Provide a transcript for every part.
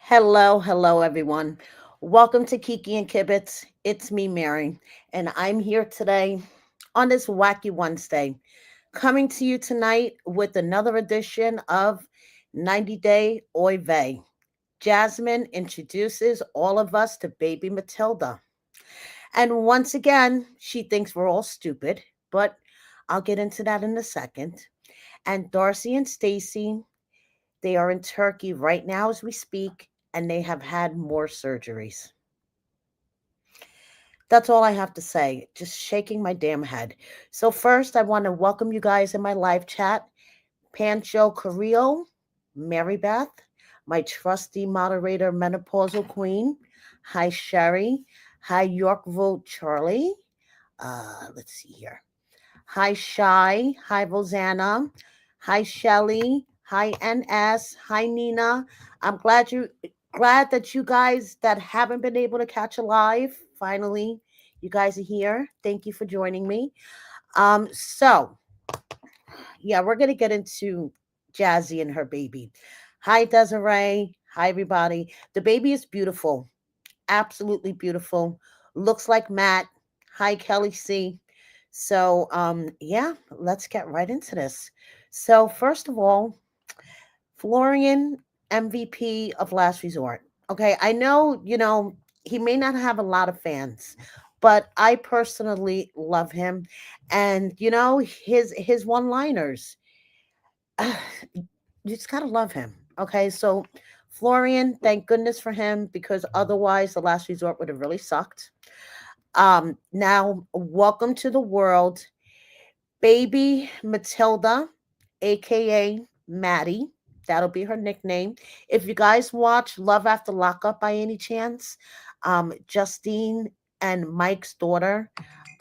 Hello, everyone. Welcome to Kiki and Kibitz. It's me, Mary, and I'm here today on this wacky Wednesday, coming to you tonight with another edition of 90 Day Oy Vey. Jasmine introduces all of us to baby Matilda. And once again, she thinks we're all stupid, but I'll get into that in a second. And Darcy and Stacey, they are in Turkey right now as we speak, and they have had more surgeries. That's all I have to say. Just shaking my damn head. So, first, I want to welcome you guys in my live chat. Pancho Carrillo, Mary Beth, my trusty moderator, Menopausal Queen. Hi, Sherry. Hi, Yorkville Charlie. Let's see here. Hi, Shy. Hi, Rosanna. Hi, Shelly. Hi, NS. Hi, Nina. I'm glad that you guys that haven't been able to catch a live, finally, you guys are here. Thank you for joining me. So yeah, we're gonna get into Jazzy and her baby. Hi, Desiree. Hi, everybody. The baby is beautiful, absolutely beautiful. Looks like Matt. Hi, Kelly C. So, yeah, let's get right into this. So, first of all, Florian, MVP of Last Resort. Okay, I know, he may not have a lot of fans, but I personally love him. And, his one-liners, you just gotta love him. Okay, so Florian, thank goodness for him because otherwise the Last Resort would have really sucked. Now, welcome to the world, baby Matilda, aka Maddie. That'll be her nickname. If you guys watch Love After Lockup by any chance, Justine and Mike's daughter,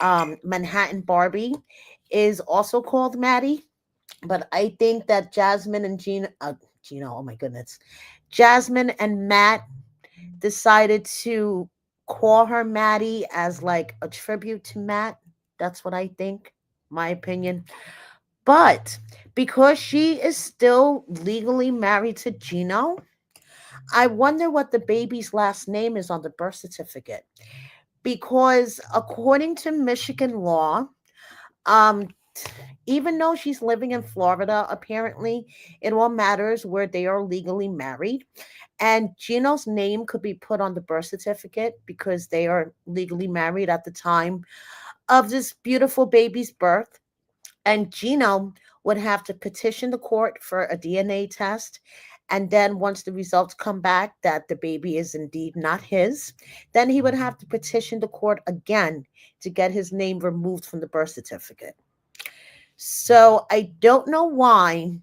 Manhattan Barbie, is also called Maddie. But I think that Jasmine and Gino, oh my goodness, Jasmine and Matt decided to call her Maddie as like a tribute to Matt. That's what I think, my opinion. But because she is still legally married to Gino, I wonder what the baby's last name is on the birth certificate. Because according to Michigan law, um, even though she's living in Florida, apparently it all matters where they are legally married. And Gino's name could be put on the birth certificate because they are legally married at the time of this beautiful baby's birth. And Gino would have to petition the court for a DNA test. And then, once the results come back that the baby is indeed not his, then he would have to petition the court again to get his name removed from the birth certificate. So I don't know why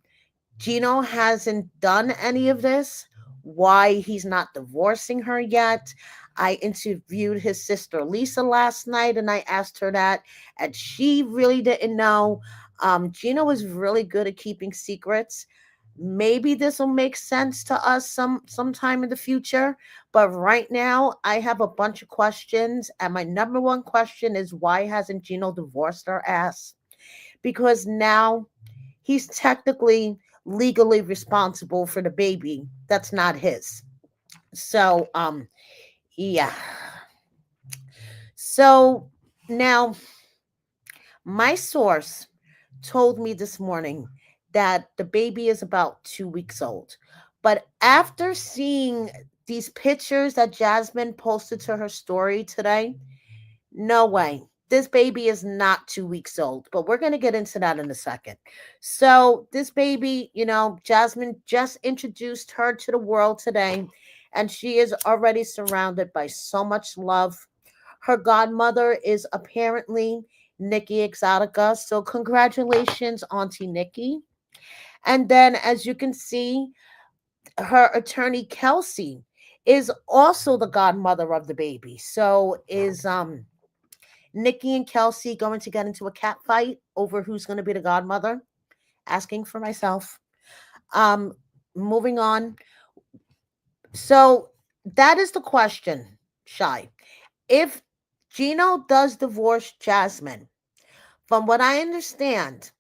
Gino hasn't done any of this, why he's not divorcing her yet. I interviewed his sister Lisa last night and I asked her that, and she really didn't know. Gino is really good at keeping secrets. Maybe this will make sense to us sometime in the future, but right now I have a bunch of questions, and my number one question is why hasn't Gino divorced her ass? Because now he's technically legally responsible for the baby that's not his. So, yeah. So now my source told me this morning that the baby is about 2 weeks old. But after seeing these pictures that Jasmine posted to her story today, no way. This baby is not 2 weeks old, but we're going to get into that in a second. So, this baby, Jasmine just introduced her to the world today, and she is already surrounded by so much love. Her godmother is apparently Nikki Exotica. So, congratulations, Auntie Nikki. And then, as you can see, her attorney, Kelsey, is also the godmother of the baby. So, is Nikki and Kelsey going to get into a cat fight over who's going to be the godmother? Asking for myself. Um, moving on. So that is the question, Shy. If Gino does divorce Jasmine, from what I understand,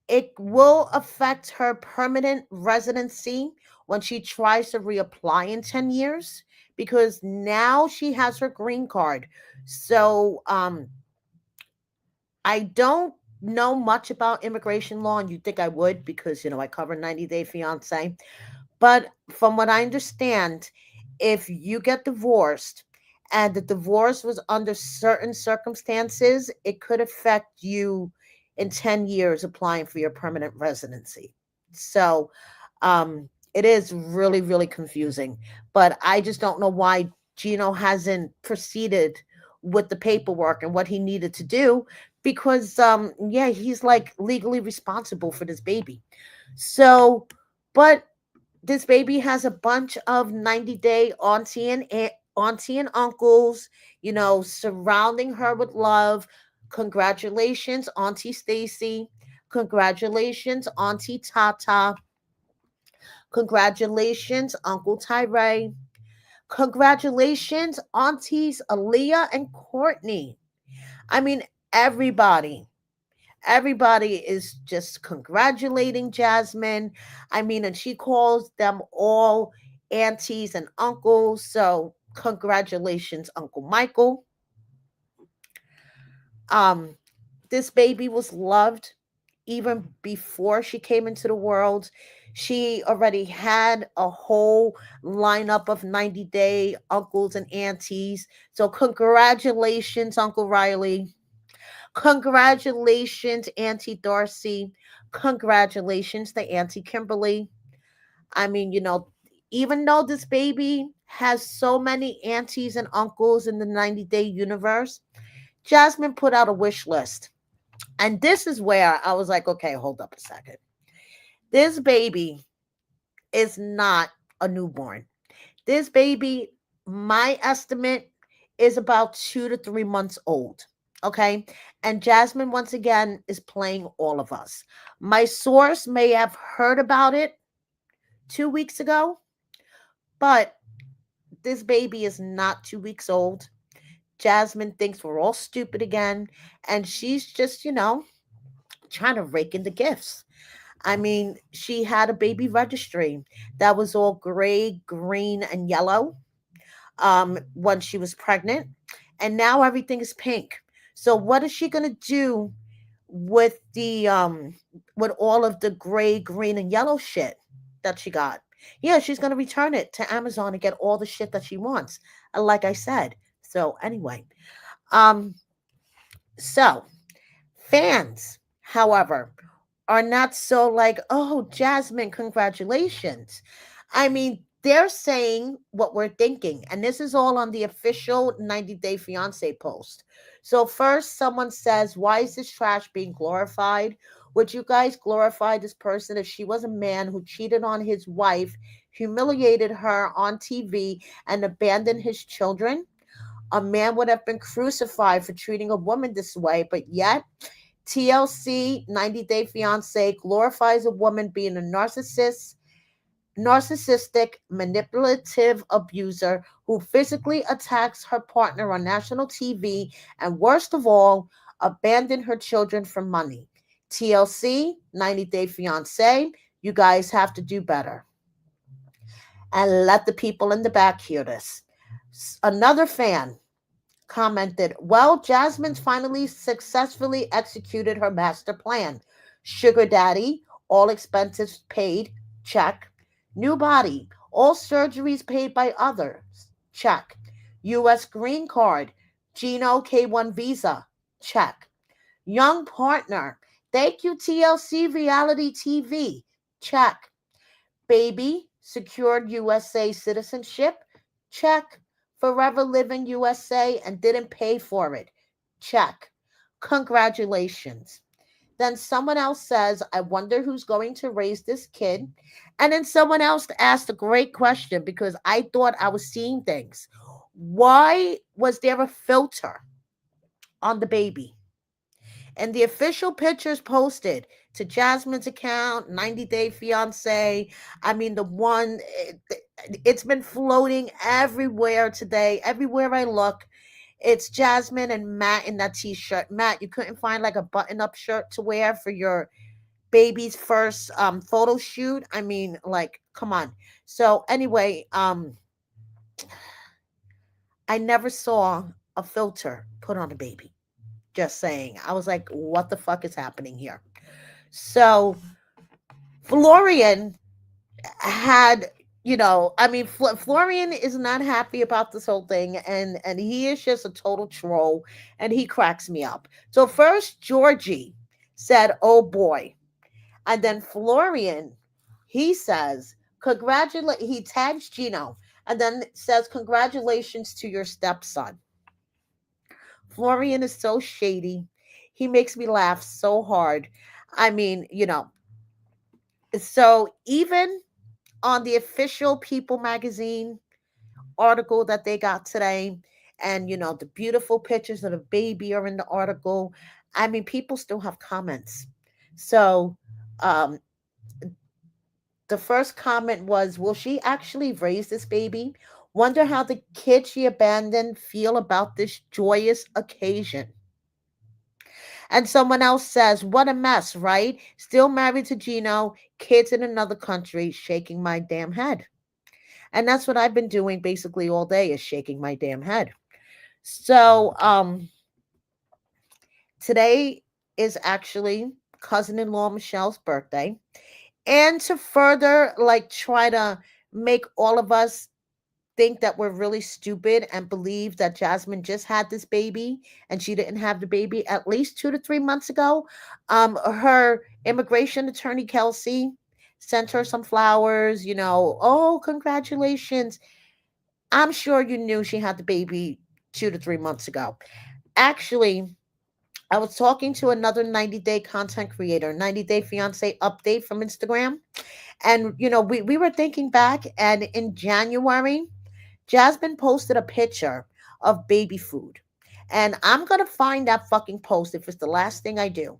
it will affect her permanent residency when she tries to reapply in 10 years because now she has her green card. So I don't know much about immigration law, and you think I would because, I cover 90 Day Fiance. But from what I understand, if you get divorced and the divorce was under certain circumstances, it could affect you in 10 years applying for your permanent residency. So it is really, really confusing. But I just don't know why Gino hasn't proceeded with the paperwork and what he needed to do because, yeah, he's like legally responsible for this baby. So, but this baby has a bunch of 90-day auntie and uncles, surrounding her with love. Congratulations, Auntie Stacey. Congratulations, Auntie Tata. Congratulations, Uncle Tyree. Congratulations, Aunties Aaliyah and Courtney. I mean, everybody. Everybody is just congratulating Jasmine. I mean, and she calls them all aunties and uncles. So, congratulations, Uncle Michael. Um, this baby was loved even before she came into the world. She already had a whole lineup of 90-day uncles and aunties. So, congratulations, Uncle Riley. Congratulations, Auntie Darcy. Congratulations to Auntie Kimberly. I mean, even though this baby has so many aunties and uncles in the 90-day universe, Jasmine put out a wish list. And this is where I was like, okay, hold up a second. This baby is not a newborn. This baby, my estimate, is about 2 to 3 months old. Okay. And Jasmine, once again, is playing all of us. My source may have heard about it 2 weeks ago, but this baby is not 2 weeks old. Jasmine thinks we're all stupid again. And she's just, trying to rake in the gifts. I mean, she had a baby registry that was all gray, green, and yellow when she was pregnant, and now everything is pink. So what is she gonna do with the with all of the gray, green, and yellow shit that she got? Yeah, she's gonna return it to Amazon and get all the shit that she wants. Like I said. So anyway, um, so fans, however, are not so like, oh, Jasmine, congratulations. I mean, they're saying what we're thinking, and this is all on the official 90 Day Fiance post. So, first, someone says, why is this trash being glorified? Would you guys glorify this person if she was a man who cheated on his wife, humiliated her on TV, and abandoned his children? A man would have been crucified for treating a woman this way, but yet TLC 90 Day Fiance glorifies a woman being a narcissistic, manipulative abuser who physically attacks her partner on national TV and, worst of all, abandoned her children for money. TLC 90 Day Fiance, you guys have to do better. And let the people in the back hear this. Another fan commented, well, Jasmine's finally successfully executed her master plan. Sugar daddy, all expenses paid, check. New body, all surgeries paid by others, check. U.S. green card, Gino K1 visa, check. Young partner, thank you TLC reality TV, check. Baby, secured USA citizenship, check. Forever live in USA and didn't pay for it, check. Congratulations. Then someone else says, I wonder who's going to raise this kid. And then someone else asked a great question because I thought I was seeing things. Why was there a filter on the baby? And the official pictures posted to Jasmine's account, 90 Day Fiance. I mean, it's been floating everywhere today. Everywhere I look, it's Jasmine and Matt in that t-shirt. Matt, you couldn't find like a button-up shirt to wear for your baby's first photo shoot. I mean, like, Come on. So anyway, I never saw a filter put on a baby. Just saying. I was like, what the fuck is happening here? So Florian had, I mean, Florian is not happy about this whole thing, and he is just a total troll, and he cracks me up. So first Georgie said, "Oh boy," and then Florian, he says, "Congratulate." He tags Gino, and then says, "Congratulations to your stepson." Florian is so shady. He makes me laugh so hard. I mean, so even on the official People magazine article that they got today, and the beautiful pictures of the baby are in the article. I mean, people still have comments. So, um, the first comment was, "Will she actually raise this baby? Wonder how the kid she abandoned feel about this joyous occasion." And someone else says, "What a mess, right? Still married to Gino, kids in another country, shaking my damn head." And that's what I've been doing basically all day, is shaking my damn head. So, today is actually cousin-in-law Michelle's birthday. And to further like try to make all of us think that we're really stupid and believe that Jasmine just had this baby and she didn't have the baby at least 2 to 3 months ago. Her immigration attorney, Kelsey, sent her some flowers, "Oh, congratulations. I'm sure you knew she had the baby 2 to 3 months ago." Actually, I was talking to another 90-day content creator, 90-day fiance update from Instagram. And, we were thinking back, and in January, Jasmine posted a picture of baby food. And I'm going to find that fucking post if it's the last thing I do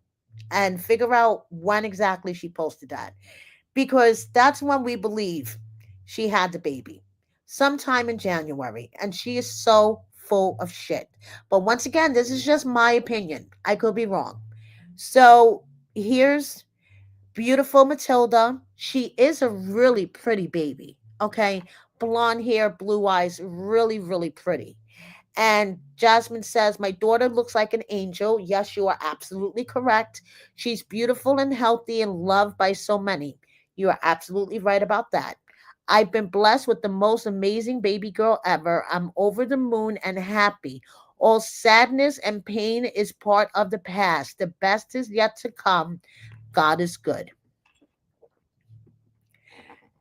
and figure out when exactly she posted that, because that's when we believe she had the baby, sometime in January. And she is so full of shit. But once again, this is just my opinion. I could be wrong. So here's beautiful Matilda. She is a really pretty baby. Okay. Blonde hair, blue eyes, really, really pretty. And Jasmine says, "My daughter looks like an angel." Yes, you are absolutely correct. She's beautiful and healthy and loved by so many. You are absolutely right about that. "I've been blessed with the most amazing baby girl ever. I'm over the moon and happy. All sadness and pain is part of the past. The best is yet to come. God is good."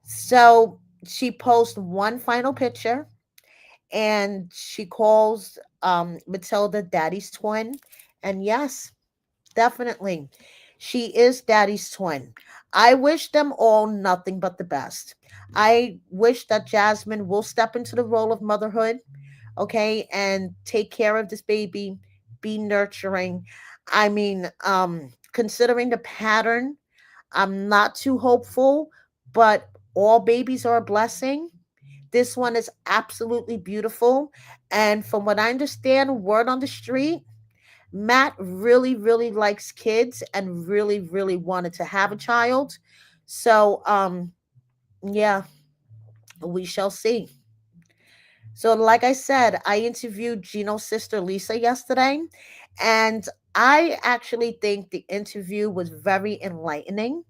So she posts one final picture, and she calls Matilda daddy's twin. And yes, definitely, she is daddy's twin. I wish them all nothing but the best. I wish that Jasmine will step into the role of motherhood, okay, and take care of this baby, be nurturing. I mean, considering the pattern, I'm not too hopeful, but all babies are a blessing. This one is absolutely beautiful. And from what I understand, word on the street, Matt really, really likes kids and really, really wanted to have a child. So, yeah, we shall see. So, like I said, I interviewed Gino's sister Lisa yesterday, and I actually think the interview was very enlightening.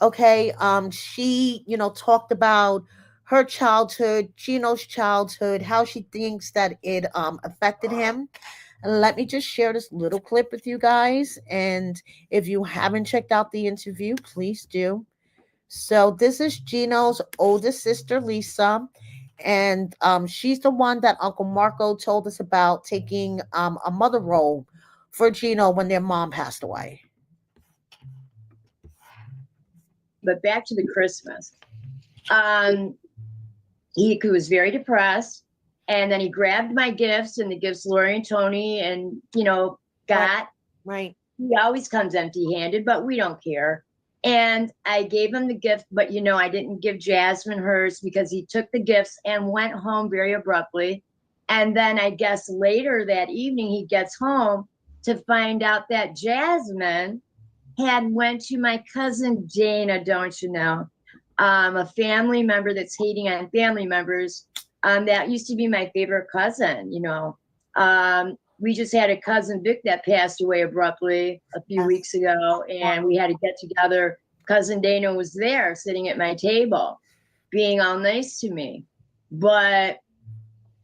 Okay, she, talked about her childhood, Gino's childhood, how she thinks that it affected him. And let me just share this little clip with you guys. And if you haven't checked out the interview, please do. So this is Gino's oldest sister, Lisa. And she's the one that Uncle Marco told us about taking a mother role for Gino when their mom passed away. But back to the Christmas. Um, he was very depressed, and then he grabbed my gifts and the gifts Lori and Tony and got. Right. He always comes empty-handed, but we don't care. And I gave him the gift, but I didn't give Jasmine hers because he took the gifts and went home very abruptly. And then I guess later that evening he gets home to find out that Jasmine had went to my cousin Dana, don't you know? a family member that's hating on family members. That used to be my favorite cousin, you know. We just had a cousin Vic that passed away abruptly a few Yes. weeks ago, and Wow. we had to get together. Cousin Dana was there sitting at my table, being all nice to me. But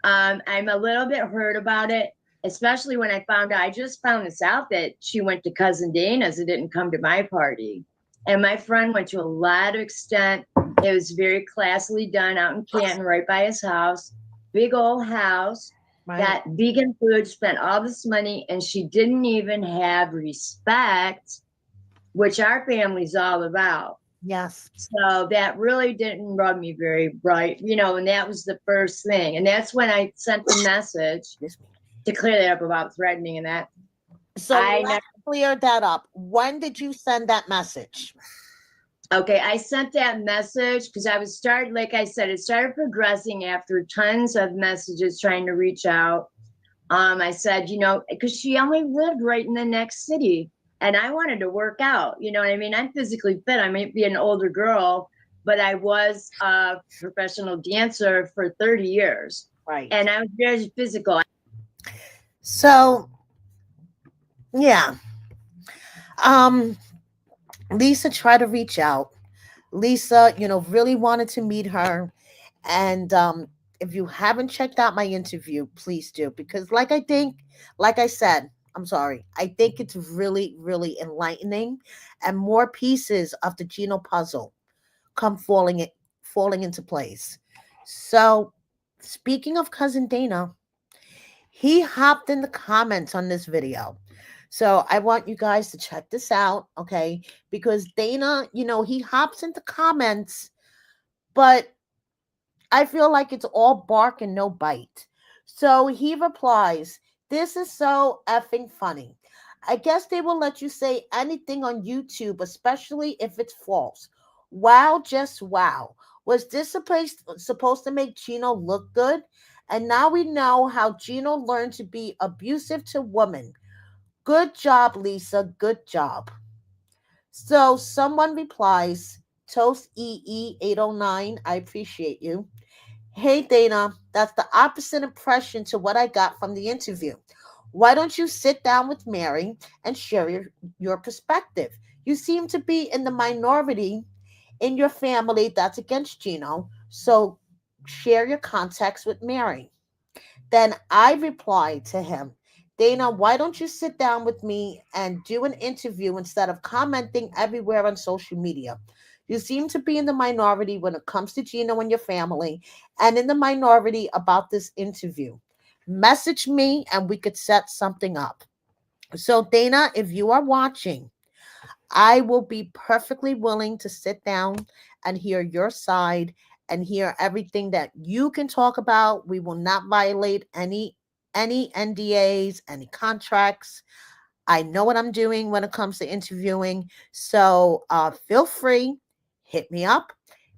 I'm a little bit hurt about it, especially when I found out. I just found this out that she went to cousin Dana's and didn't come to my party. And my friend went to a lot of extent. It was very classily done out in Canton, right by his house. Big old house, Right. got vegan food, spent all this money, and she didn't even have respect, which our family's all about. Yes. So that really didn't rub me very bright, you know, and that was the first thing. And that's when I sent the message Excuse me. to clear that up about threatening and that. So I never, let's clear that up. When did you send that message? okay, I sent that message because I was started, like I said, it started progressing after tons of messages trying to reach out. I said, you know, because she only lived right in the next city and I wanted to work out. You know what I mean? I'm physically fit. I might be an older girl, but I was a professional dancer for 30 years Right. and I was very physical. So yeah. Um, Lisa tried to reach out. Lisa, really wanted to meet her. And if you haven't checked out my interview, please do. Because like I said, I'm sorry, I think it's really, really enlightening, and more pieces of the Gino puzzle come falling into place. So speaking of cousin Dana, he hopped in the comments on this video. So I want you guys to check this out, okay? Because Dana, he hops into comments, but I feel like it's all bark and no bite. So he replies, "This is so effing funny. I guess they will let you say anything on YouTube, especially if it's false. Wow, just wow. Was this supposed to make Gino look good? And now we know how Gino learned to be abusive to women. Good job, Lisa. Good job." So someone replies, Toast EE809, I appreciate you. "Hey Dana, that's the opposite impression to what I got from the interview. Why don't you sit down with Mary and share your perspective? You seem to be in the minority in your family that's against Gino, so share your context with Mary." Then I replied to him, "Dana, why don't you sit down with me and do an interview instead of commenting everywhere on social media? You seem to be in the minority when it comes to Gino and your family, and in the minority about this interview. Message me and we could set something up." So, Dana, if you are watching, I will be perfectly willing to sit down and hear your side and hear everything that you can talk about. We will not violate any NDAs, any contracts. I know what I'm doing when it comes to interviewing. So feel free, hit me up.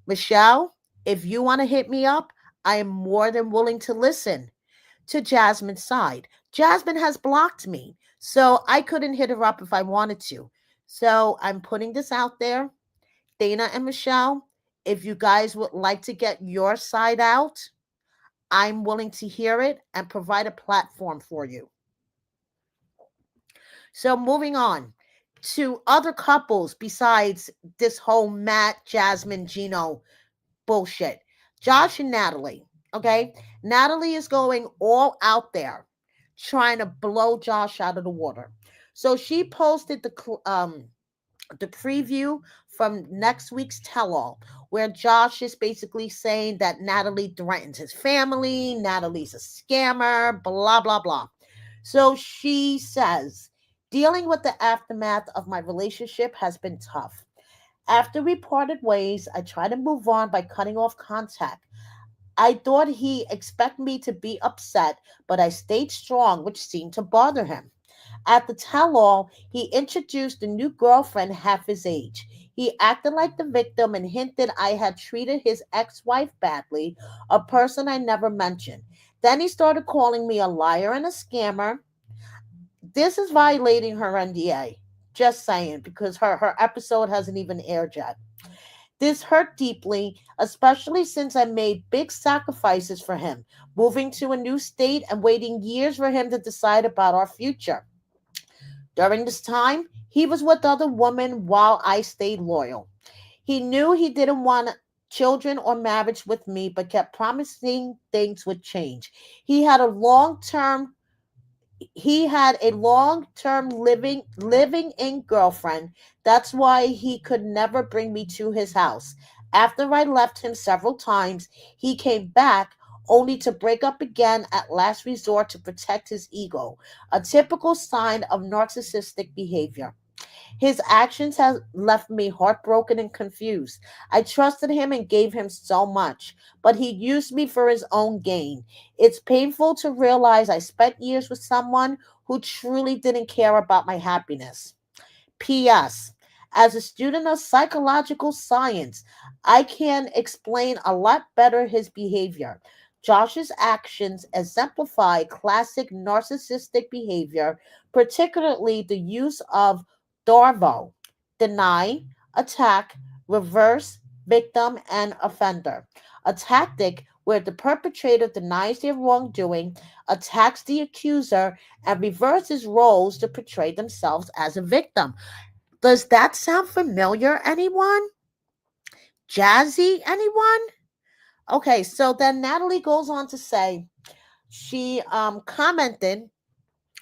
Michelle, if you want to hit me up, I am more than willing to listen to Jasmine's side. Jasmine has blocked me, so I couldn't hit her up if I wanted to. So I'm putting this out there. Dana and Michelle, if you guys would like to get your side out, I'm willing to hear it and provide a platform for you. So moving on to other couples besides this whole Matt, Jasmine, Gino bullshit. Josh and Natalie. Okay. Natalie is going all out there trying to blow Josh out of the water. So she posted the preview from next week's tell all, where Josh is basically saying that Natalie threatens his family, Natalie's a scammer, blah, blah, blah. So she says, "Dealing with the aftermath of my relationship has been tough. After we parted ways, I tried to move on by cutting off contact. I thought he expected me to be upset, but I stayed strong, which seemed to bother him. At the tell all, he introduced a new girlfriend half his age. He acted like the victim and hinted I had treated his ex wife badly, a person I never mentioned. Then he started calling me a liar and a scammer. This is violating her NDA. Just saying, because her episode hasn't even aired yet. This hurt deeply, especially since I made big sacrifices for him, moving to a new state and waiting years for him to decide about our future. During this time, he was with other women while I stayed loyal. He knew he didn't want children or marriage with me, but kept promising things would change. He had a long term he had a long-term living in girlfriend. That's why he could never bring me to his house. After I left him several times, he came back only to break up again at last resort to protect his ego, a typical sign of narcissistic behavior. His actions have left me heartbroken and confused. I trusted him and gave him so much, but he used me for his own gain. It's painful to realize I spent years with someone who truly didn't care about my happiness. P.S. As a student of psychological science, I can explain a lot better his behavior. Josh's actions exemplify classic narcissistic behavior, particularly the use of DARVO, deny, attack, reverse, victim, and offender. A tactic where the perpetrator denies their wrongdoing, attacks the accuser, and reverses roles to portray themselves as a victim. Does that sound familiar, anyone? Jazzy, anyone? Okay, so then Natalie goes on to say she commented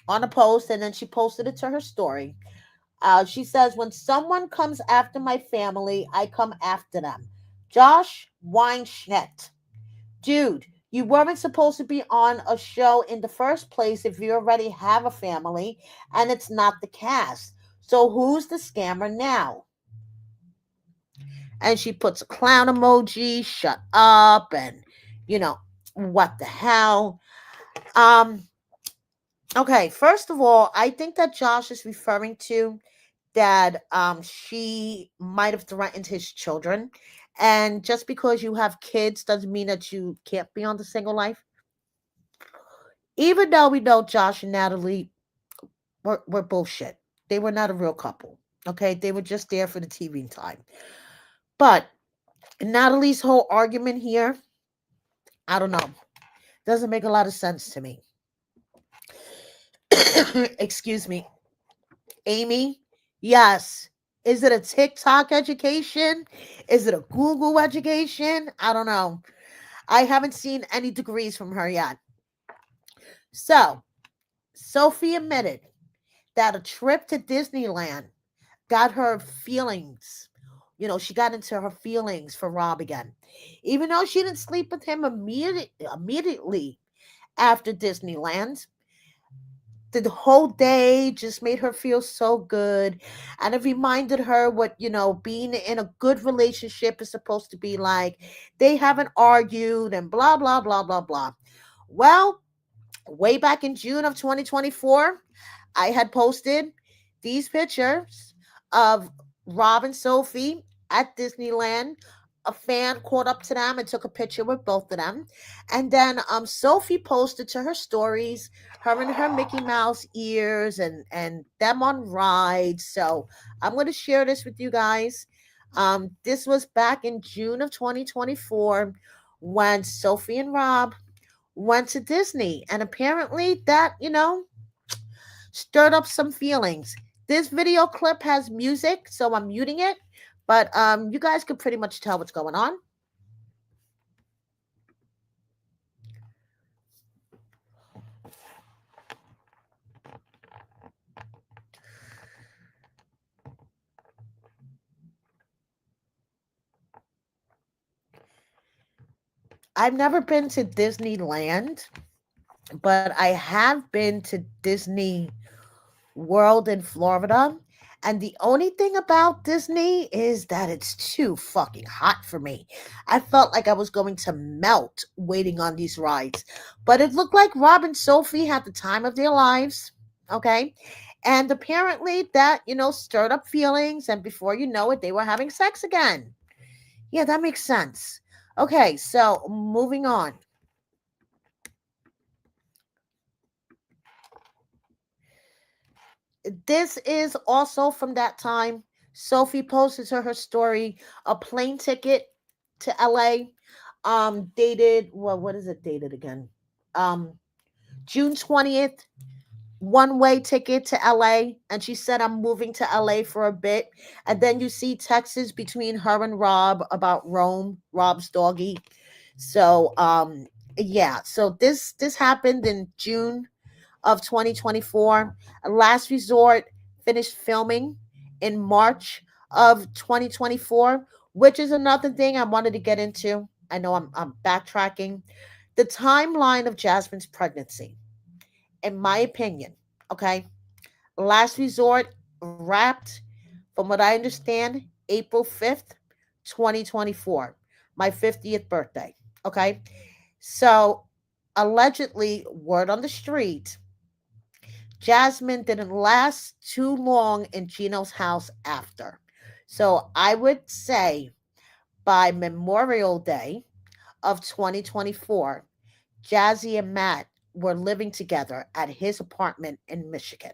on a post and then she posted it to her story. She says, when someone comes after my family, I come after them. Josh Weinschnitt. Dude, you weren't supposed to be on a show in the first place if you already have a family and it's not the cast. So who's the scammer now? And she puts a clown emoji, shut up, and you know, what the hell? Um, okay, first of all, I think that Josh is referring to that she might have threatened his children. And just because you have kids doesn't mean that you can't be on the single life. Even though we know Josh and Natalie were bullshit. They were not a real couple. Okay, they were just there for the TV time. But Natalie's whole argument here, I don't know, doesn't make a lot of sense to me. Excuse me. Amy, yes. Is it a TikTok education? Is it a Google education? I don't know. I haven't seen any degrees from her yet. So, Sophie admitted that a trip to Disneyland got her feelings. She got into her feelings for Rob again. Even though she didn't sleep with him immediately after Disneyland, the whole day just made her feel so good, and it reminded her what being in a good relationship is supposed to be like. They haven't argued and blah blah blah blah blah. Well, way back in June of 2024, I had posted these pictures of Rob and Sophie at Disneyland. A fan caught up to them and took a picture with both of them. And then Sophie posted to her stories her and her Mickey Mouse ears and them on rides. So I'm going to share this with you guys. This was back in June of 2024 when Sophie and Rob went to Disney. And apparently that, stirred up some feelings. This video clip has music, so I'm muting it, but you guys can pretty much tell what's going on. I've never been to Disneyland, but I have been to Disney World in Florida. And the only thing about Disney is that it's too fucking hot for me. I felt like I was going to melt waiting on these rides. But it looked like Rob and Sophie had the time of their lives. Okay. And apparently that, stirred up feelings. And before you know it, they were having sex again. Yeah, that makes sense. Okay. So moving on. This is also from that time. Sophie posted to her story a plane ticket to LA, dated, well, what is it dated again? Um, June 20th, one way ticket to LA. And she said, I'm moving to LA for a bit. And then you see texts between her and Rob about Rome, Rob's doggy. So, yeah, so this happened in June of 2024. Last Resort finished filming in March of 2024, which is another thing I wanted to get into. I know I'm backtracking. The timeline of Jasmine's pregnancy, in my opinion, okay? Last Resort wrapped, from what I understand, April 5th, 2024, my 50th birthday, okay? So, allegedly, word on the street, Jasmine didn't last too long in Gino's house after. So I would say by Memorial Day of 2024, Jazzy and Matt were living together at his apartment in Michigan.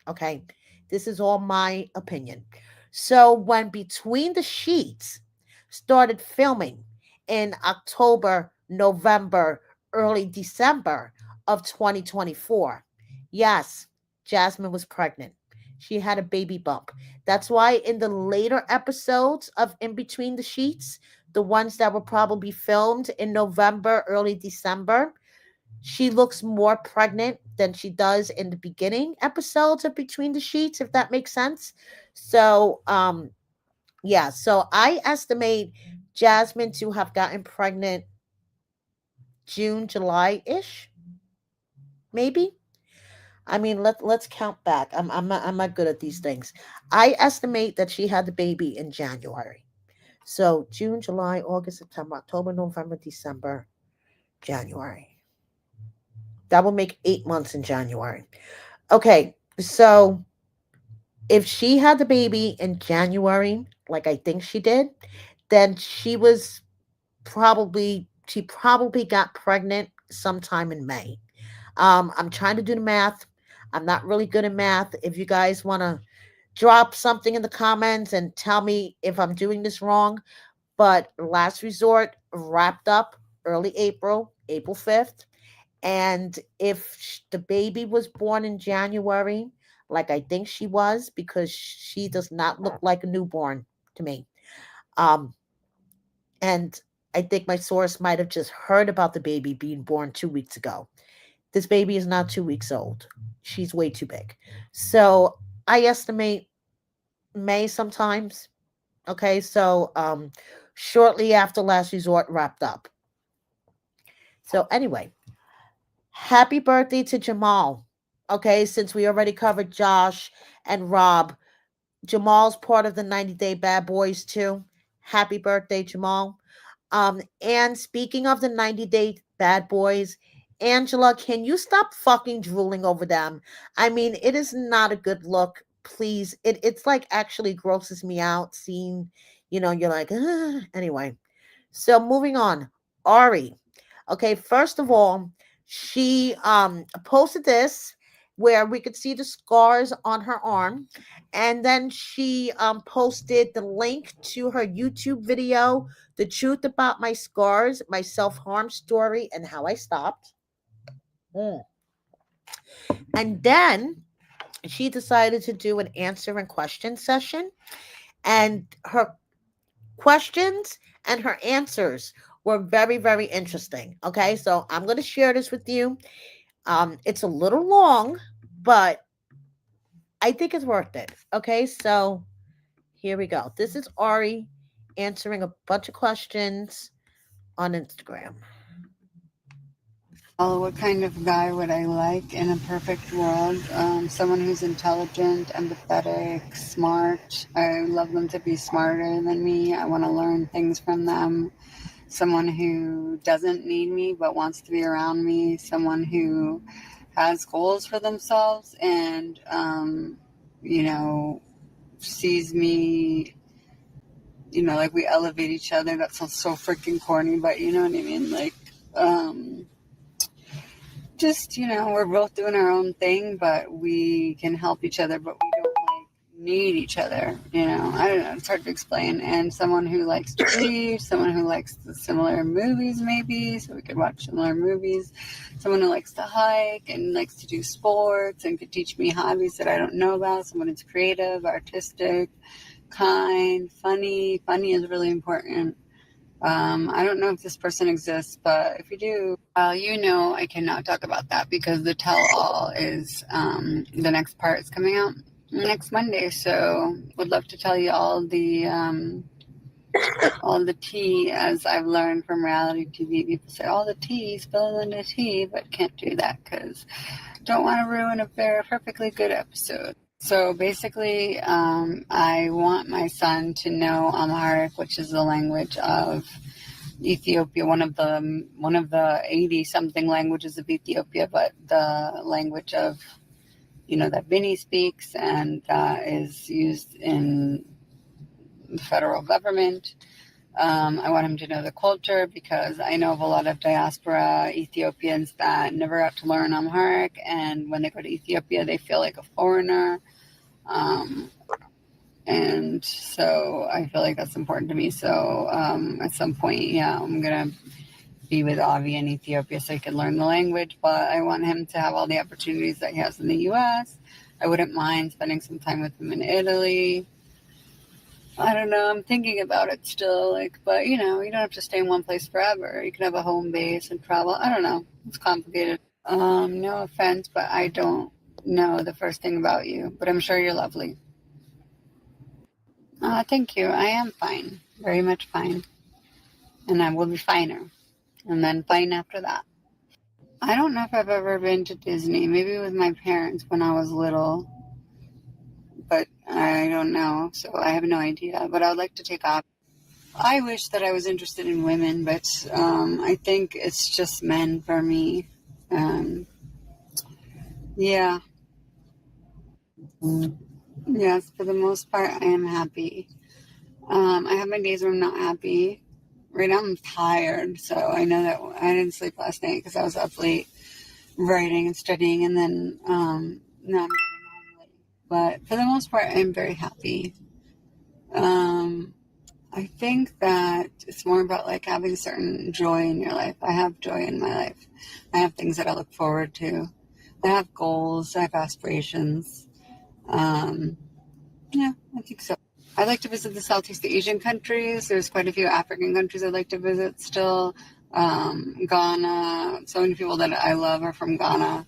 Okay. This is all my opinion. So when Between the Sheets started filming in October, November, early December of 2024, yes, Jasmine was pregnant. She had a baby bump. That's why in the later episodes of In Between the Sheets, the ones that were probably filmed in November, early December, she looks more pregnant than she does in the beginning episodes of Between the Sheets, if that makes sense. So, yeah, so I estimate Jasmine to have gotten pregnant June, July ish, maybe. I mean, let's count back. I'm not good at these things. I estimate that she had the baby in January. So June, July, August, September, October, November, December, January. That will make 8 months in January. Okay, so if she had the baby in January, like I think she did, then she probably got pregnant sometime in May. I'm trying to do the math. I'm not really good at math. If you guys want to drop something in the comments and tell me if I'm doing this wrong, but Last Resort wrapped up early April, April 5th. And if the baby was born in January, like I think she was, because she does not look like a newborn to me. Um, and I think my source might have just heard about the baby being born 2 weeks ago. This baby is not 2 weeks old. She's way too big. So I estimate May sometimes. Okay, so shortly after Last Resort wrapped up. So anyway, happy birthday to Jamal. Okay, since we already covered Josh and Rob, Jamal's part of the 90 Day Bad Boys too. Happy birthday, Jamal. And speaking of the 90 Day Bad Boys, Angela, can you stop fucking drooling over them? I mean, it is not a good look. Please. It's like actually grosses me out seeing, you're like, anyway. So moving on. Ari. Okay, first of all, she posted this where we could see the scars on her arm, and then she posted the link to her YouTube video, The Truth About My Scars, My Self-Harm Story and How I Stopped. Mm. And then she decided to do an answer and question session, and her questions and her answers were very, very interesting. Okay, so I'm going to share this with you. It's a little long, but I think it's worth it. Okay, so here we go. This is Ari answering a bunch of questions on Instagram. Well, what kind of guy would I like in a perfect world? Someone who's intelligent, empathetic, smart. I love them to be smarter than me. I want to learn things from them. Someone who doesn't need me but wants to be around me. Someone who has goals for themselves and, sees me, like we elevate each other. That sounds so freaking corny, but you know what I mean? Like, just we're both doing our own thing, but we can help each other, but we don't like need each other. I don't know. It's hard to explain. And someone who likes to read, someone who likes the similar movies, maybe, so we could watch similar movies. Someone who likes to hike and likes to do sports and could teach me hobbies that I don't know about. Someone who's creative, artistic, kind, funny. Funny is really important. I don't know if this person exists, but if you do, I cannot talk about that because the tell all is the next part is coming out next Monday. So would love to tell you all the tea, as I've learned from reality TV. People say all the tea, spill in the tea, but can't do that because don't want to ruin a very perfectly good episode. So basically, I want my son to know Amharic, which is the language of Ethiopia, one of the 80 something languages of Ethiopia, but the language of that Vinny speaks and is used in the federal government. I want him to know the culture because I know of a lot of diaspora Ethiopians that never got to learn Amharic, and when they go to Ethiopia, they feel like a foreigner. And so I feel like that's important to me. So at some point, yeah, I'm going to be with Avi in Ethiopia so he can learn the language, but I want him to have all the opportunities that he has in the U.S. I wouldn't mind spending some time with him in Italy. I don't know. I'm thinking about it still, but you don't have to stay in one place forever. You can have a home base and travel. I don't know. It's complicated. No offense, but I don't know the first thing about you, but I'm sure you're lovely. Thank you. I am fine. Very much fine. And I will be finer. And then fine after that. I don't know if I've ever been to Disney. Maybe with my parents when I was little. But I don't know. So I have no idea. But I would like to take off. I wish that I was interested in women, but I think it's just men for me. Yeah. Yes, for the most part, I am happy. I have my days where I'm not happy. Right now, I'm tired, so I know that I didn't sleep last night because I was up late writing and studying, and then now I'm getting home late. But for the most part, I'm very happy. I think that it's more about like having certain joy in your life. I have joy in my life. I have things that I look forward to. I have goals. I have aspirations. Yeah, I think so. I'd like to visit the Southeast Asian countries. There's quite a few African countries I'd like to visit still. Ghana. So many people that I love are from Ghana.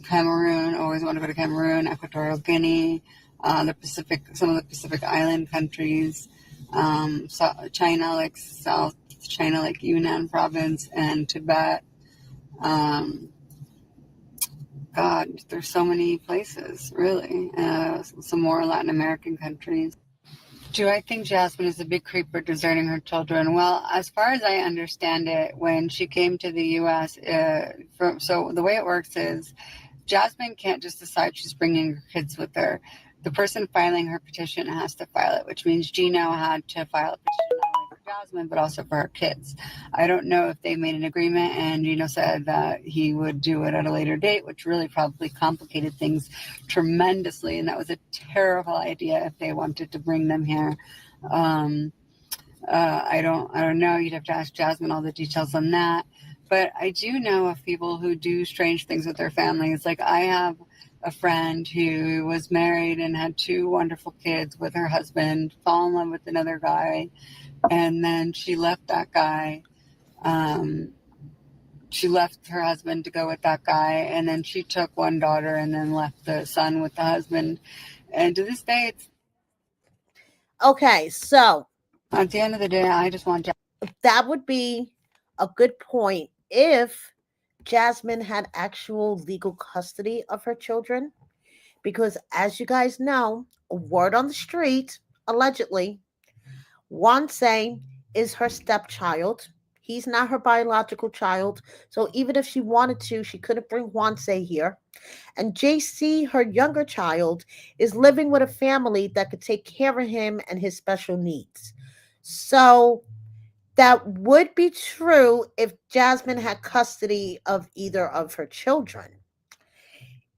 Cameroon. Always want to go to Cameroon. Equatorial Guinea. Some of the Pacific Island countries. China, like South China, like Yunnan province and Tibet. God, there's so many places, really. Some more Latin American countries. Do I think Jasmine is a big creep for deserting her children? Well, as far as I understand it, when she came to the U.S., so the way it works is Jasmine can't just decide she's bringing her kids with her. The person filing her petition has to file it, which means Gino had to file a petition not only for Jasmine, but also for her kids. I don't know if they made an agreement, and Gino said that he would do it at a later date, which really probably complicated things tremendously, and that was a terrible idea if they wanted to bring them here. I don't know. You'd have to ask Jasmine all the details on that. But I do know of people who do strange things with their families. Like I have a friend who was married and had two wonderful kids with her husband, fall in love with another guy, and then she left that guy. She left her husband to go with that guy, and then she took one daughter and then left the son with the husband. And to this day, it's Okay, so at the end of the day, I just want that would be a good point if Jasmine had actual legal custody of her children. Because as you guys know, a word on the street, allegedly, Wanse is her stepchild. He's not her biological child. So even if she wanted to, she couldn't bring Wanse here. And JC, her younger child, is living with a family that could take care of him and his special needs. So that would be true if Jasmine had custody of either of her children.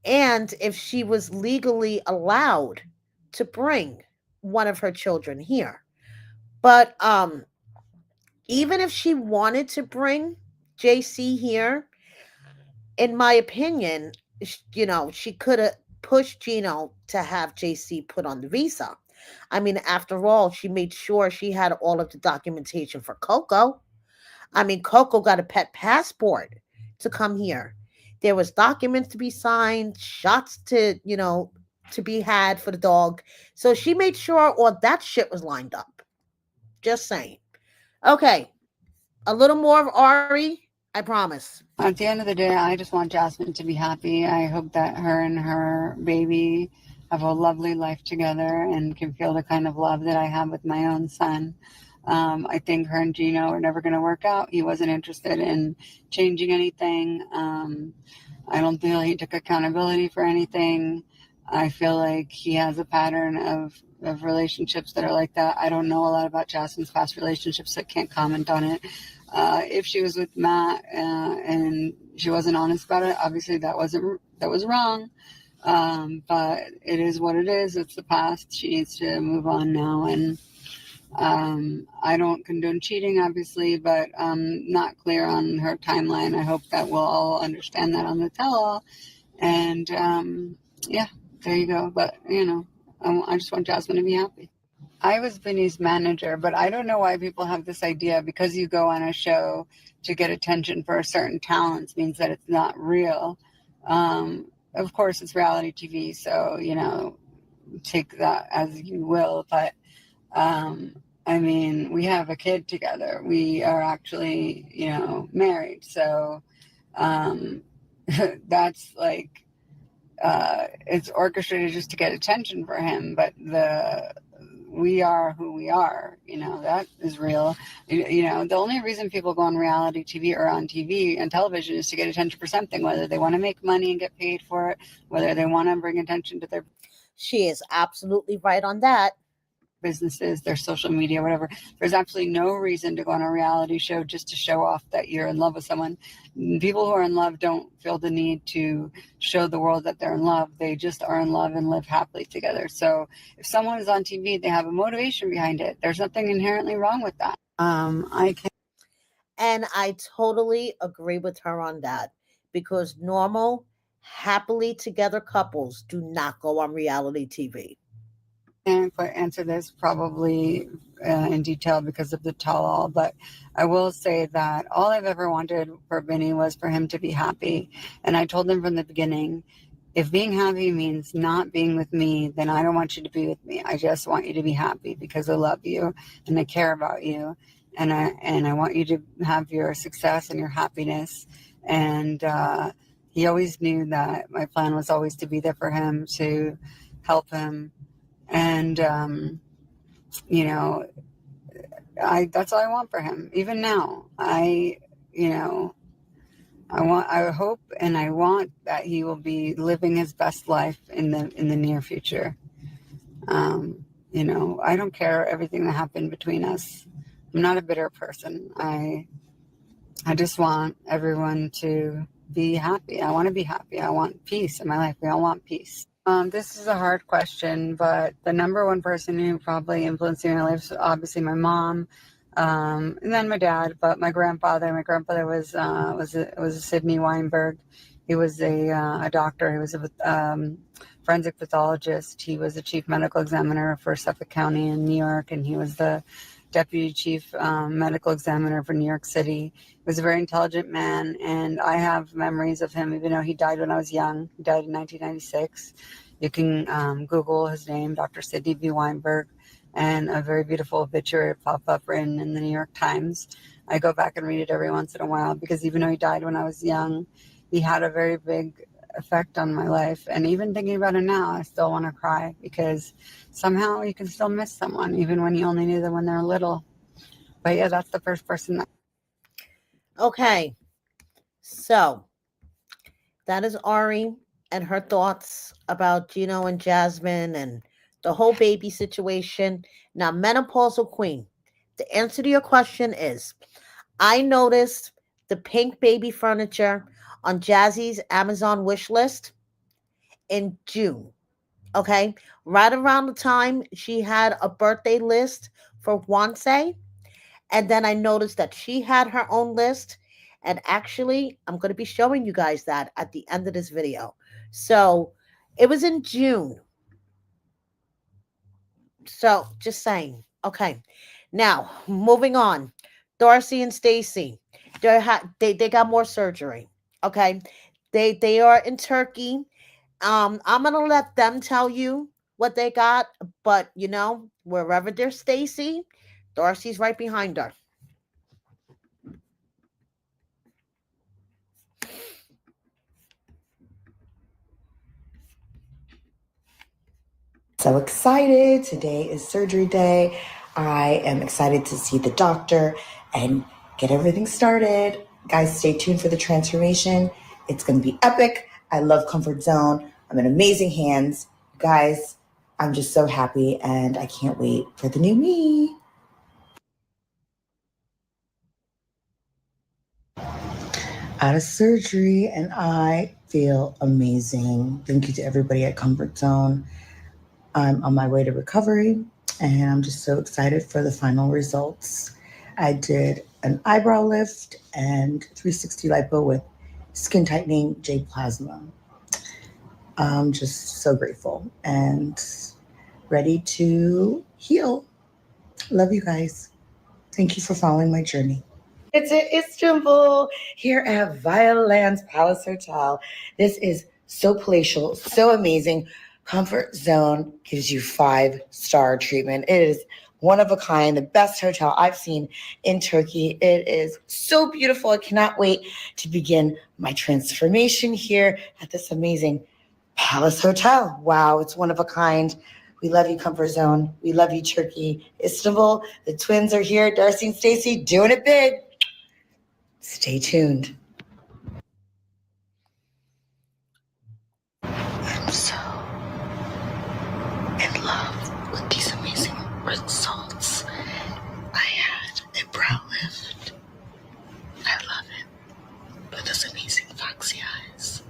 and if she was legally allowed to bring one of her children here. But even if she wanted to bring JC here, in my opinion, she could have pushed Gino to have JC put on the visa. I mean, after all, she made sure she had all of the documentation for Coco. I mean, Coco got a pet passport to come here. There was documents to be signed, shots to be had for the dog. So she made sure all that shit was lined up. Just saying. Okay, a little more of Ari, I promise. At the end of the day, I just want Jasmine to be happy. I hope that her and her baby have a lovely life together and can feel the kind of love that I have with my own son. I think her and Gino are never going to work out. He wasn't interested in changing anything. I don't feel he took accountability for anything. I feel like he has a pattern of relationships that are like that. I don't know a lot about Jasmine's past relationships, so I can't comment on it. If she was with Matt and she wasn't honest about it, obviously that was wrong. But it is what it is. It's the past. She needs to move on now. And I don't condone cheating, obviously, but not clear on her timeline. I hope that we'll all understand that on the tell-all. And yeah, there you go. But I just want Jasmine to be happy. I was Vinny's manager, but I don't know why people have this idea because you go on a show to get attention for a certain talent means that it's not real. Of course, it's reality TV, so take that as you will. But I mean, we have a kid together. We are actually married, so that's like it's orchestrated just to get attention for him. But we are who we are, that is real. The only reason people go on reality TV or on TV and television is to get attention for something, whether they want to make money and get paid for it, whether they want to bring attention to their She is absolutely right on that. businesses, their social media, whatever. There's absolutely no reason to go on a reality show just to show off that you're in love with someone. People who are in love don't feel the need to show the world that they're in love. They just are in love and live happily together. So if someone is on TV, they have a motivation behind it. There's nothing inherently wrong with that. I can And I totally agree with her on that because normal, happily together couples do not go on reality TV. can't quite answer this probably in detail because of the tell-all, but I will say that all I've ever wanted for Vinny was for him to be happy. And I told him from the beginning, if being happy means not being with me, then I don't want you to be with me. I just want you to be happy because I love you and I care about you. And I want you to have your success and your happiness. And he always knew that my plan was always to be there for him, to help him. And that's all I want for him. Even now, I hope and I want that he will be living his best life in the near future. I don't care everything that happened between us. I'm not a bitter person. I just want everyone to be happy. I want to be happy. I want peace in my life. We all want peace. This is a hard question, but the number one person who probably influenced me in my life is obviously my mom, and then my dad. But my grandfather was a Sidney Weinberg. He was a doctor. He was a forensic pathologist. He was the chief medical examiner for Suffolk County in New York, and he was the deputy chief medical examiner for New York City. He was a very intelligent man, and I have memories of him, even though he died when I was young. He died in 1996. You can Google his name, Dr. Sidney B. Weinberg, and a very beautiful obituary pop up written in the New York Times. I go back and read it every once in a while because even though he died when I was young, he had a very big effect on my life. And even thinking about it now, I still want to cry because somehow you can still miss someone, even when you only knew them when they were little. But yeah, that's the first person that. Okay, so that is Ari and her thoughts about Gino and Jasmine and the whole baby situation. Now, menopausal queen, the answer to your question is I noticed the pink baby furniture on Jazzy's Amazon wish list. in June. Okay. Right around the time she had a birthday list for Wanse. And then I noticed that she had her own list. And actually, I'm going to be showing you guys that at the end of this video. So it was in June. So just saying. Okay. Now, moving on. Darcy and Stacey. They got more surgery. Okay. They are in Turkey. I'm gonna let them tell you what they got, but wherever there's Stacey, Darcy's right behind her. So excited. Today is surgery day. I am excited to see the doctor and get everything started. Guys, stay tuned for the transformation. It's going to be epic. I love Comfort Zone. I'm in amazing hands. Guys, I'm just so happy and I can't wait for the new me. Out of surgery and I feel amazing. Thank you to everybody at Comfort Zone. I'm on my way to recovery and I'm just so excited for the final results. I did an eyebrow lift and 360 lipo with skin tightening J plasma. I'm just so grateful and ready to heal. Love you guys. Thank you for following my journey. It's in Istanbul here at Violence Palace Hotel. This is so palatial, so amazing. Comfort Zone gives you 5-star treatment. It is one of a kind, the best hotel I've seen in Turkey. It is so beautiful. I cannot wait to begin my transformation here at this amazing Palace Hotel. Wow, it's one of a kind. We love you, Comfort Zone. We love you, Turkey. Istanbul, the twins are here. Darcy and Stacey doing it big. Stay tuned. I'm so in love with these amazing results. I had a brow lift. I love it. With those amazing foxy eyes.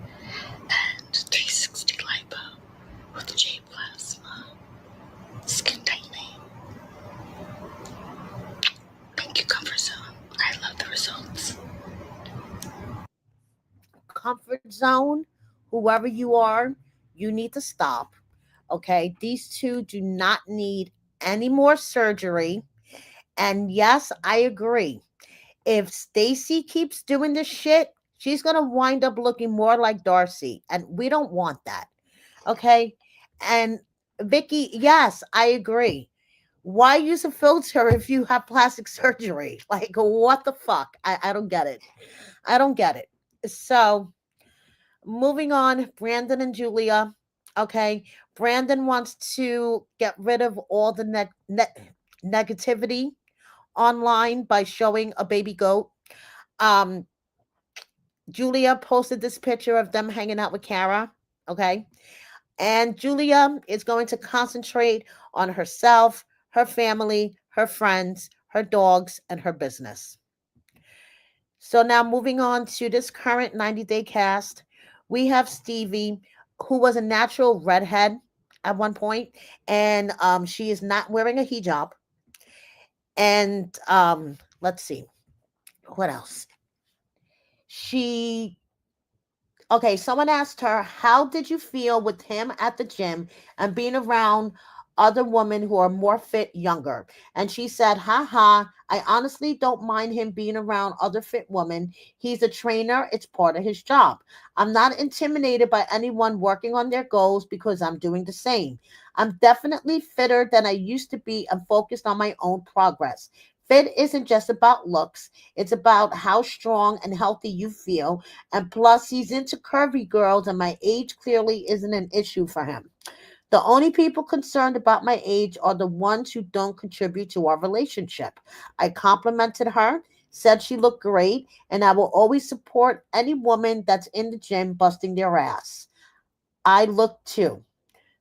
And 360 lipo with J plasma. Skin tightening. Thank you, Comfort Zone. I love the results. Comfort Zone, whoever you are, you need to stop. Okay. These two do not need any more surgery. And yes, I agree. If Stacey keeps doing this shit, she's gonna wind up looking more like Darcy. And we don't want that. Okay. And Vicky, yes, I agree. Why use a filter if you have plastic surgery? Like, what the fuck? I don't get it. I don't get it. So, moving on, Brandon and Julia. Okay. Brandon wants to get rid of all the negativity online by showing a baby goat. Um, Julia posted this picture of them hanging out with Kara. Okay. And Julia is going to concentrate on herself, her family, her friends, her dogs, and her business. So now moving on to this current 90-day cast, we have Stevie, who was a natural redhead at one point, and she is not wearing a hijab. And let's see, what else? She Okay, someone asked her, how did you feel with him at the gym and being around other women who are more fit, younger? And she said, haha, I honestly don't mind him being around other fit women. He's a trainer, it's part of his job. I'm not intimidated by anyone working on their goals because I'm doing the same. I'm definitely fitter than I used to be and focused on my own progress. Fit isn't just about looks, it's about how strong and healthy you feel, and plus, he's into curvy girls, and my age clearly isn't an issue for him. The only people concerned about my age are the ones who don't contribute to our relationship. I complimented her, said she looked great, and I will always support any woman that's in the gym busting their ass. I look too.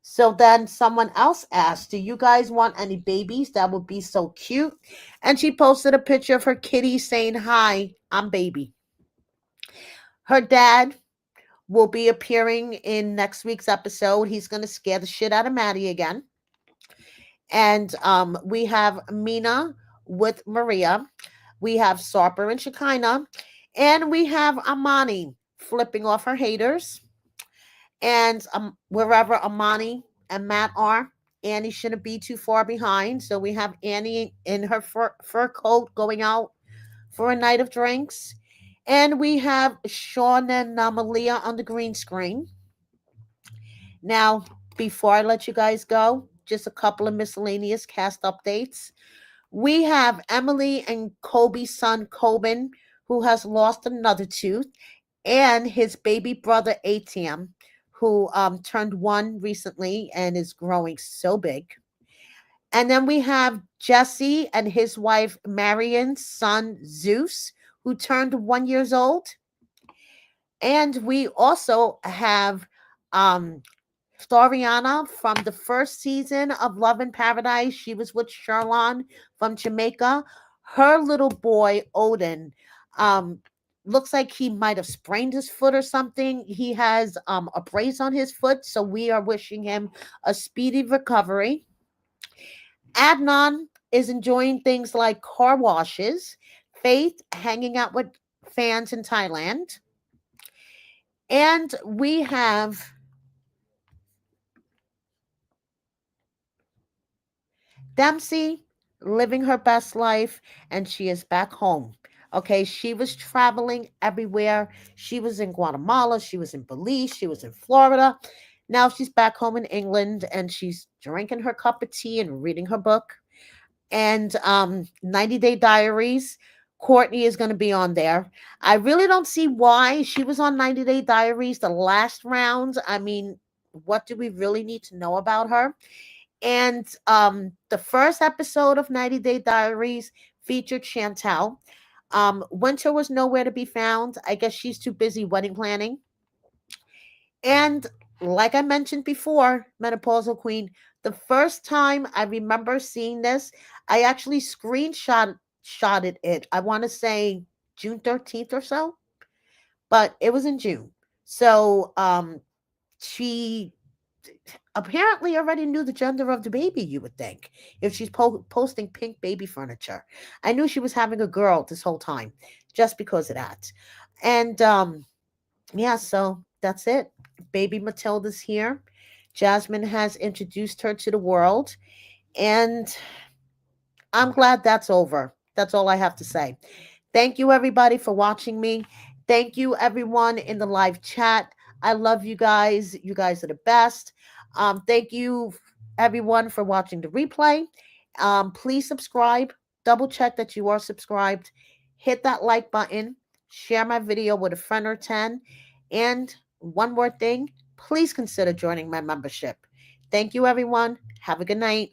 So then someone else asked, do you guys want any babies that would be so cute? And she posted a picture of her kitty saying, hi, I'm baby. Her dad will be appearing in next week's episode. He's going to scare the shit out of Maddie again. And we have Mina with Maria. We have Sarper and Shekinah. And we have Amani flipping off her haters. And wherever Amani and Matt are, Annie shouldn't be too far behind. So we have Annie in her fur coat going out for a night of drinks. And we have Sean and Malia on the green screen. Now, before I let you guys go, just a couple of miscellaneous cast updates. We have Emily and Kobe's son, Coben, who has lost another tooth, and his baby brother, ATM, who turned one recently and is growing so big. And then we have Jesse and his wife, Marion's son, Zeus, who turned 1 year old. And we also have Storiana from the first season of Love in Paradise. She was with Sherlon from Jamaica. Her little boy, Odin, um, looks like he might have sprained his foot or something. He has a brace on his foot, so we are wishing him a speedy recovery. Adnan is enjoying things like car washes, Faith hanging out with fans in Thailand, and we have Dempsey living her best life, and she is back home. Okay, she was traveling everywhere. She was in Guatemala, she was in Belize, she was in Florida. Now she's back home in England and she's drinking her cup of tea and reading her book. And 90 Day Diaries, Courtney is going to be on there. I really don't see why she was on 90 Day Diaries the last round. I mean, what do we really need to know about her? And the first episode of 90 Day Diaries featured Chantel. Winter was nowhere to be found. I guess she's too busy wedding planning. And like I mentioned before, Menopausal Queen, the first time I remember seeing this, I actually shotted it. I want to say June 13th or so, but it was in June. So she apparently already knew the gender of the baby, you would think, if she's posting pink baby furniture. I knew she was having a girl this whole time just because of that. And yeah, so that's it. Baby Matilda's here. Jasmine has introduced her to the world, and I'm glad that's over. That's all I have to say. Thank you, everybody, for watching me. Thank you, everyone in the live chat. I love you guys. You guys are the best. Thank you, everyone, for watching the replay. Please subscribe. Double check that you are subscribed. Hit that like button. Share my video with a friend or 10. And one more thing, please consider joining my membership. Thank you, everyone. Have a good night.